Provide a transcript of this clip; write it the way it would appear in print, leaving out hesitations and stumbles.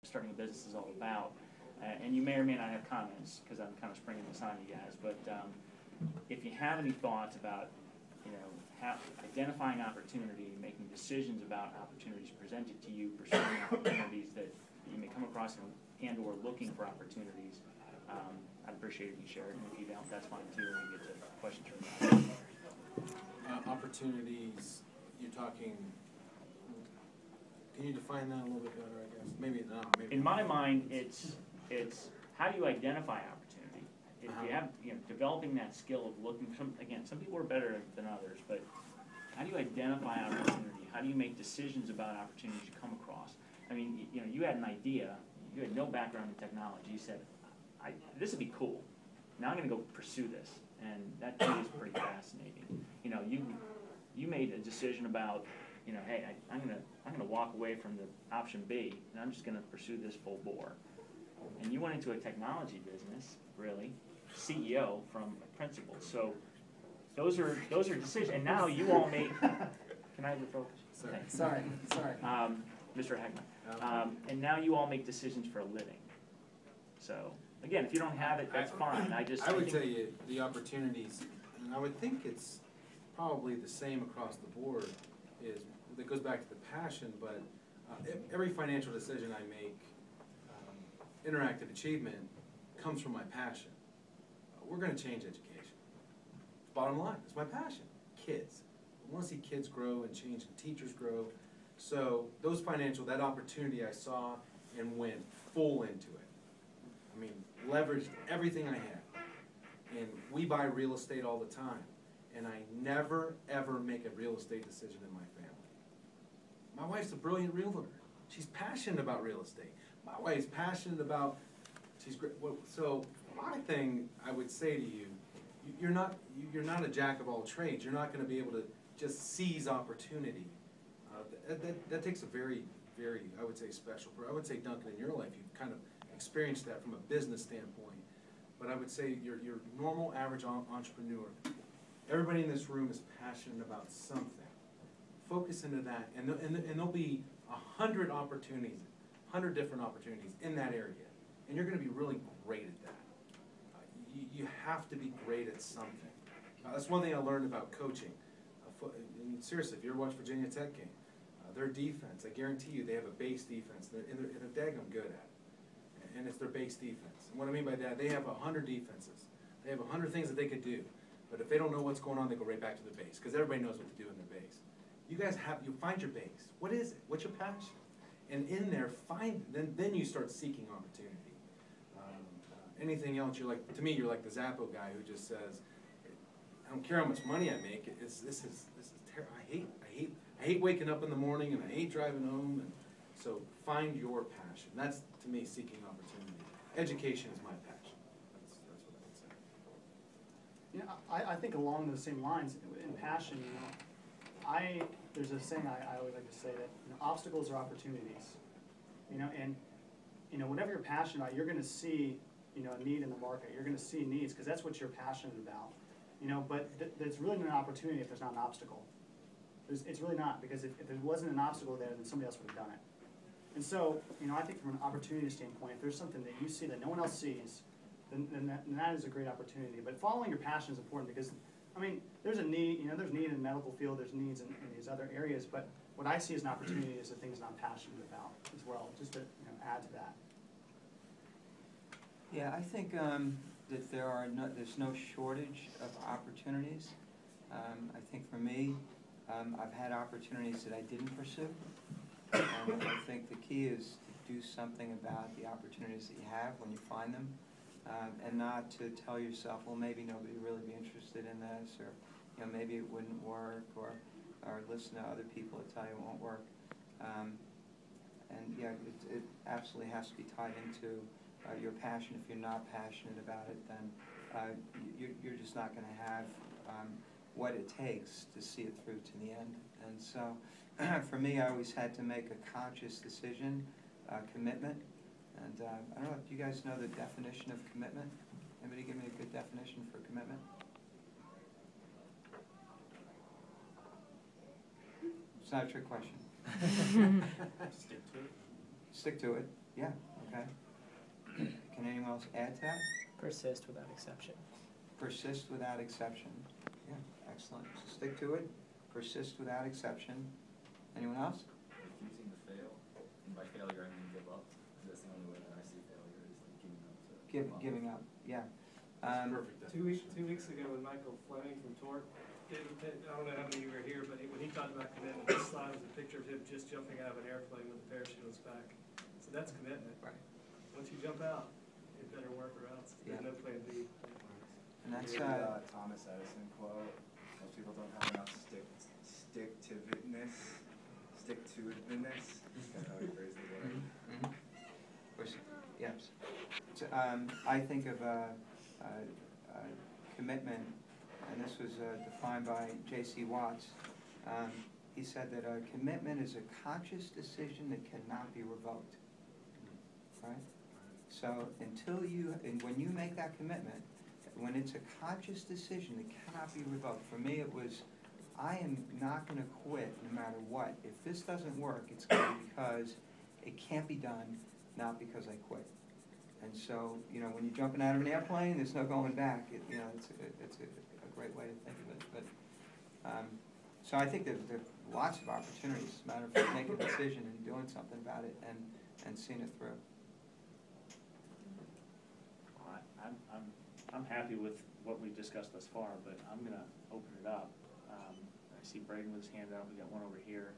starting a business is all about. And you may or may not have comments, because I'm kind of springing this on you guys, but if you have any thoughts about, identifying opportunity, making decisions about opportunities presented to you, pursuing opportunities that you may come across and or looking for opportunities, I'd appreciate if you share it, and if you don't, that's fine too, and we get to questions from that. Opportunities, you're talking, can you define that a little bit better, I guess? Maybe not. Maybe in my mind, it's how do you identify opportunity? If you have, developing that skill of looking for some people are better than others, but how do you identify opportunity? How do you make decisions about opportunities you come across? I mean, you had an idea, you had no background in technology, you said, this would be cool. Now I'm going to go pursue this, and that to me is pretty fascinating. You made a decision about, hey, I'm gonna walk away from the option B, and I'm just gonna pursue this full bore. And you went into a technology business, really, CEO from principal. So those are decisions. And now you all make. Can I refocus? Sorry. Mr. Heckman. And now you all make decisions for a living. So again, if you don't have it, that's fine. I would tell you the opportunities, and I would think it's probably the same across the board. It goes back to the passion, but every financial decision I make, interactive achievement, comes from my passion. We're going to change education. Bottom line, it's my passion. Kids. I want to see kids grow and change and teachers grow. So that opportunity I saw and went full into it. I mean, leveraged everything I had. And we buy real estate all the time. And I never, ever make a real estate decision in my family. My wife's a brilliant realtor. She's passionate about real estate. My wife's passionate about, she's great. So my thing, I would say to you, you're not a jack of all trades. You're not going to be able to just seize opportunity. That takes a very, very, I would say, special. I would say, Duncan, in your life, you've kind of experienced that from a business standpoint. But I would say your normal, average entrepreneur, everybody in this room is passionate about something. Focus into that, and there'll be 100 opportunities, 100 different opportunities in that area, and you're going to be really great at that. You have to be great at something. That's one thing I learned about coaching. And seriously, if you ever watch Virginia Tech game, their defense, I guarantee you, they have a base defense, and they're daggum good at it, and it's their base defense. And what I mean by that, they have 100 defenses. They have 100 things that they could do. But if they don't know what's going on, they go right back to their base, because everybody knows what to do in their base. You guys you find your base. What is it? What's your passion? And in there, then you start seeking opportunity. Anything else, to me, you're like the Zappo guy who just says, I don't care how much money I make. This is terrible. I hate waking up in the morning, and I hate driving home. And so find your passion. That's, to me, seeking opportunity. Education is my passion. That's what I would say. I think along those same lines, in passion, there's a saying I always like to say that obstacles are opportunities. And whatever you're passionate about, you're going to see a need in the market. You're going to see needs because that's what you're passionate about. But there's really no opportunity if there's not an obstacle. It's really not, because if there wasn't an obstacle there, then somebody else would have done it. And so, I think from an opportunity standpoint, if there's something that you see that no one else sees, then that is a great opportunity. But following your passion is important because, there's a need, there's need in the medical field, there's needs in these other areas, but what I see as an opportunity is the things that I'm passionate about as well, just to add to that. Yeah, I think that there's no shortage of opportunities. I think for me, I've had opportunities that I didn't pursue. And I think the key is to do something about the opportunities that you have when you find them, and not to tell yourself, well, maybe nobody will really be interested in this, or maybe it wouldn't work, or listen to other people that tell you it won't work. And yeah, it absolutely has to be tied into your passion. If you're not passionate about it, then you're just not going to have what it takes to see it through to the end. And so for me, I always had to make a conscious decision, commitment. And I don't know, do you guys know the definition of commitment? Anybody give me a good definition for commitment? It's not a trick question. Stick to it. Stick to it. Yeah, okay. Can anyone else add to that? Persist without exception. Persist without exception. Yeah, excellent. So stick to it, persist without exception. Anyone else? Refusing to fail, and by failure I mean give up. That's the only way that I see failure is like giving up to Giving up, yeah. Perfect definition. 2 weeks ago when Michael Fleming from Torque did, I don't know how many of you were here, but when he talked about commitment, this slide was a picture of him just jumping out of an airplane with a parachute on his back. So that's commitment. Right. Once you jump out, it better work or else. There's Yeah. no plan B. And that's, Thomas Edison quote. Most people don't have enough stick-to-itness. Stick-to-itness. That's how he phrased the word. Yes. So, I think of commitment, and this was defined by J.C. Watts. He said that a commitment is a conscious decision that cannot be revoked. Right? So until you, and when you make that commitment, when it's a conscious decision that cannot be revoked, for me it was, I am not going to quit no matter what. If this doesn't work, it's going to be because it can't be done, not because I quit. And so, you know, when you're jumping out of an airplane, there's no going back. You know, it's a great way to think of it. But so I think there are lots of opportunities. It's a matter of making a decision and doing something about it and seeing it through. I'm happy with what we've discussed thus far, but I'm gonna open it up. I see Braden with his hand up, we got one over here.